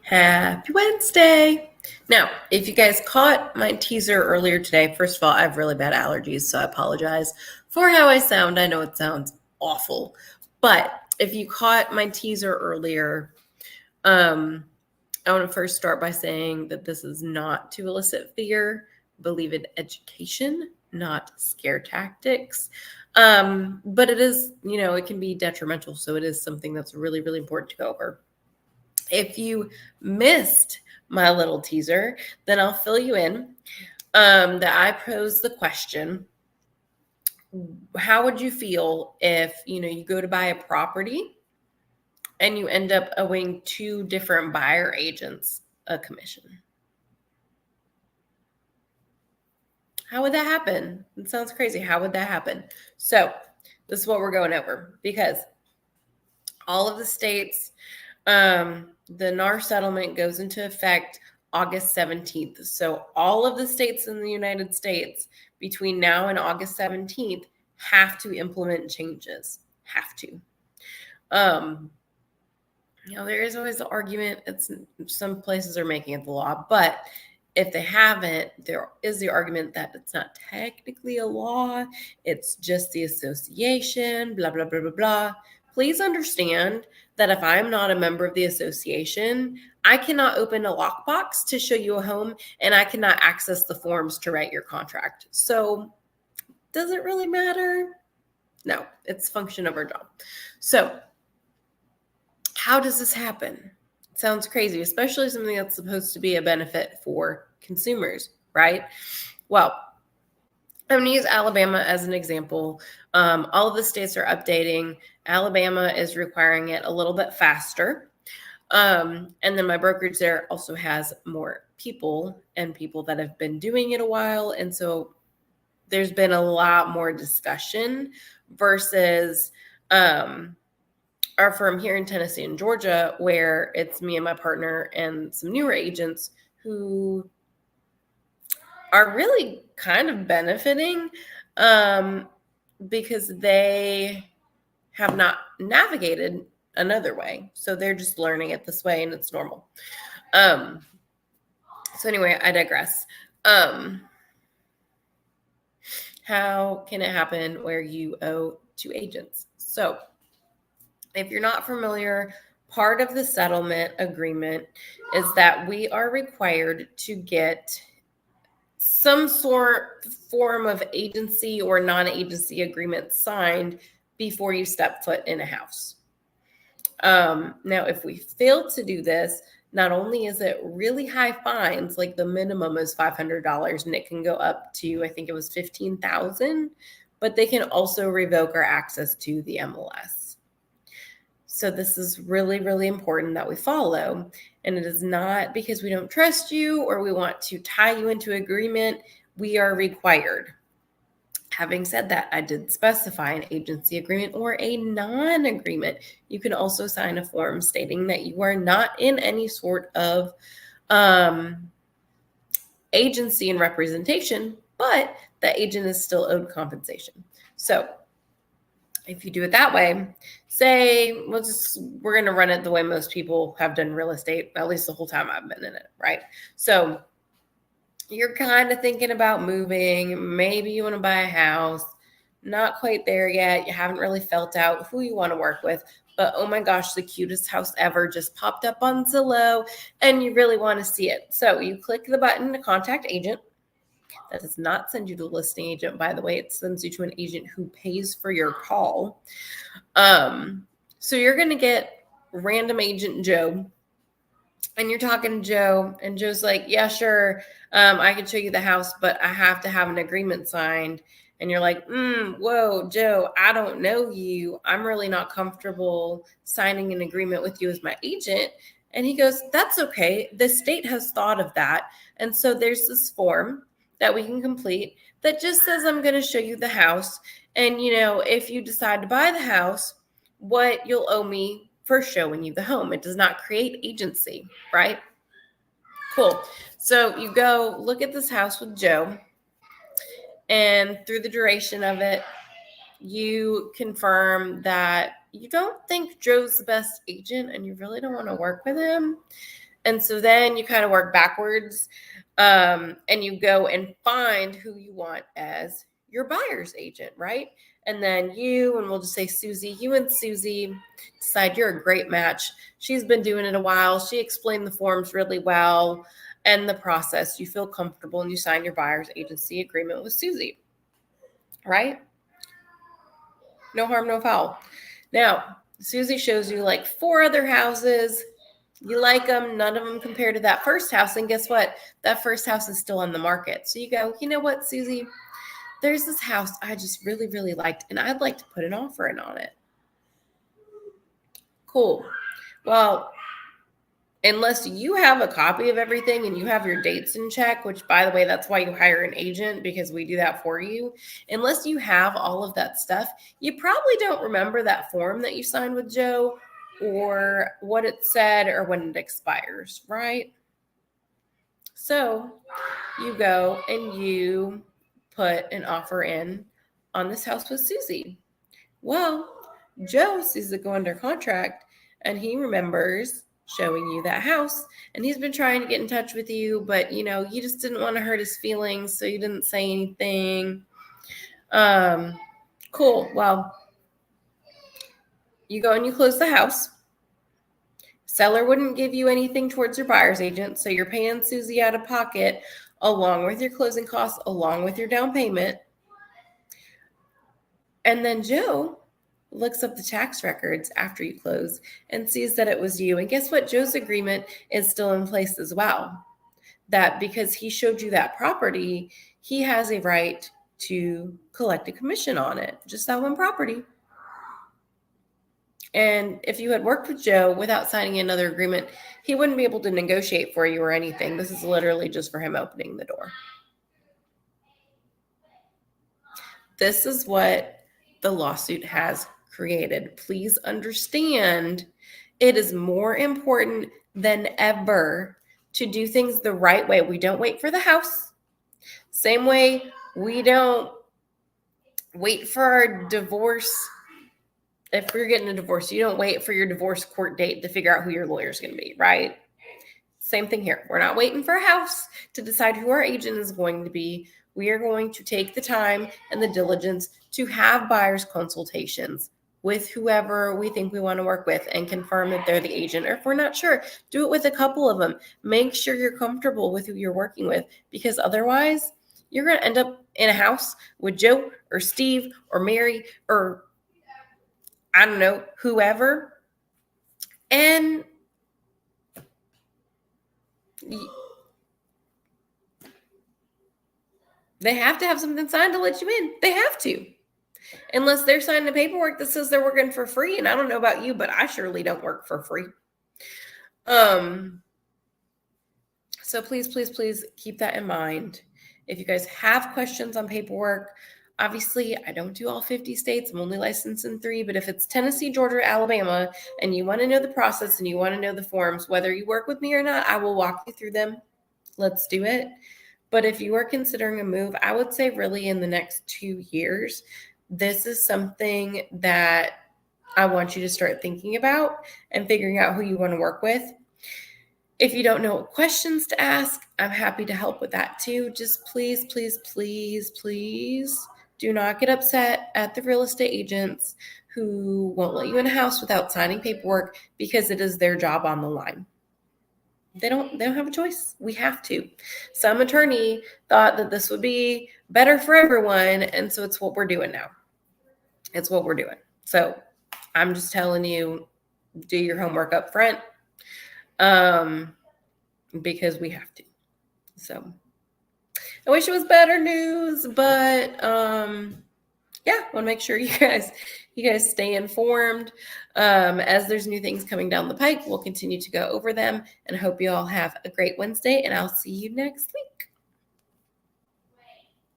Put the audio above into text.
Happy Wednesday. Now, if you guys caught my teaser earlier today, first of all, I have really bad allergies, so I apologize for how I sound. I know it sounds awful. But if you caught my teaser earlier, I want to first start by saying that this is not to elicit fear. Believe in education, not scare tactics. But it is, it can be detrimental. So it is something that's really, really important to go over. If you missed my little teaser, then I'll fill you in that I posed the question, how would you feel if, you go to buy a property and you end up owing two different buyer agents a commission? How would that happen? It sounds crazy. How would that happen? So this is what we're going over, because all of the states, the NAR settlement goes into effect August 17th. So all of the states in the United States between now and August 17th have to implement changes. Have to. There is always the argument, some places are making it the law, but if they haven't, there is the argument that it's not technically a law. It's just the association, blah, blah, blah, blah, blah. Please understand that if I'm not a member of the association, I cannot open a lockbox to show you a home, and I cannot access the forms to write your contract. So does it really matter? No, it's function of our job. So how does this happen? It sounds crazy, especially something that's supposed to be a benefit for consumers, right? Well, I'm going to use Alabama as an example. All of the states are updating. Alabama is requiring it a little bit faster. And then my brokerage there also has more people and people that have been doing it a while. And so there's been a lot more discussion versus our firm here in Tennessee and Georgia, where it's me and my partner and some newer agents who are really kind of benefiting because they have not navigated another way. So they're just learning it this way, and it's normal. So anyway, I digress. How can it happen where you owe two agents? So if you're not familiar, part of the settlement agreement is that we are required to get some form of agency or non-agency agreement signed before you step foot in a house. Now, if we fail to do this, not only is it really high fines, like the minimum is $500 and it can go up to, I think it was $15,000, but they can also revoke our access to the MLS. So this is really, really important that we follow. And it is not because we don't trust you or we want to tie you into agreement. We are required. Having said that, I did specify an agency agreement or a non-agreement. You can also sign a form stating that you are not in any sort of agency and representation, but the agent is still owed compensation. So if you do it that way, say, we're going to run it the way most people have done real estate, at least the whole time I've been in it, right? So you're kind of thinking about moving. Maybe you want to buy a house. Not quite there yet. You haven't really felt out who you want to work with. But oh my gosh, the cutest house ever just popped up on Zillow and you really want to see it. So you click the button to contact agent. That does not send you to a listing agent, by the way. It sends you to an agent who pays for your call. So you're going to get random agent Joe. And you're talking to Joe, and Joe's like, yeah, sure. I can show you the house, but I have to have an agreement signed. And you're like, whoa, Joe, I don't know you. I'm really not comfortable signing an agreement with you as my agent. And he goes, that's okay. The state has thought of that. And so there's this form that we can complete that just says, I'm going to show you the house. And, if you decide to buy the house, what you'll owe me for showing you the home. It does not create agency, right? Cool. So you go look at this house with Joe, and through the duration of it, you confirm that you don't think Joe's the best agent and you really don't want to work with him. And so then you kind of work backwards, and you go and find who you want as your buyer's agent, right? And then and we'll just say Susie, you and Susie decide you're a great match. She's been doing it a while. She explained the forms really well and the process. You feel comfortable and you sign your buyer's agency agreement with Susie, right? No harm, no foul. Now, Susie shows you like 4 other houses. You like them. None of them compare to that first house. And guess what? That first house is still on the market. So you go, you know what, Susie? There's this house I just really, really liked, and I'd like to put an offer in on it. Cool. Well, unless you have a copy of everything and you have your dates in check, which, by the way, that's why you hire an agent, because we do that for you. Unless you have all of that stuff, you probably don't remember that form that you signed with Joe or what it said or when it expires, right? So you go and you put an offer in on this house with Susie. Well, Joe sees it go under contract and he remembers showing you that house, and he's been trying to get in touch with you, but you just didn't want to hurt his feelings, so you didn't say anything. Cool. Well, you go and you close the house. Seller wouldn't give you anything towards your buyer's agent, so you're paying Susie out of pocket along with your closing costs, along with your down payment. And then Joe looks up the tax records after you close and sees that it was you. And guess what? Joe's agreement is still in place as well. That because he showed you that property, he has a right to collect a commission on it, just that one property. And if you had worked with Joe without signing another agreement, he wouldn't be able to negotiate for you or anything. This is literally just for him opening the door. This is what the lawsuit has created. Please understand, it is more important than ever to do things the right way. We don't wait for the house. Same way we don't wait for our divorce. If you're getting a divorce, you don't wait for your divorce court date to figure out who your lawyer is going to be, right? Same thing here. We're not waiting for a house to decide who our agent is going to be. We are going to take the time and the diligence to have buyer's consultations with whoever we think we want to work with and confirm that they're the agent. Or if we're not sure, do it with a couple of them. Make sure you're comfortable with who you're working with, because otherwise you're going to end up in a house with Joe or Steve or Mary or I don't know, whoever. And they have to have something signed to let you in. They have to. Unless they're signing the paperwork that says they're working for free. And I don't know about you, but I surely don't work for free. So please, please, please keep that in mind. If you guys have questions on paperwork, obviously I don't do all 50 states. I'm only licensed in 3, but if it's Tennessee, Georgia, Alabama, and you want to know the process and you want to know the forms, whether you work with me or not, I will walk you through them. Let's do it. But if you are considering a move, I would say really in the next 2 years, this is something that I want you to start thinking about and figuring out who you want to work with. If you don't know what questions to ask, I'm happy to help with that too. Just please, please, please, please do not get upset at the real estate agents who won't let you in a house without signing paperwork, because it is their job on the line. They don't have a choice. We have to. Some attorney thought that this would be better for everyone, and so it's what we're doing now. It's what we're doing. So I'm just telling you, do your homework up front, because we have to. So I wish it was better news, but yeah, want to make sure you guys stay informed. As there's new things coming down the pike, we'll continue to go over them, and I hope you all have a great Wednesday, and I'll see you next week.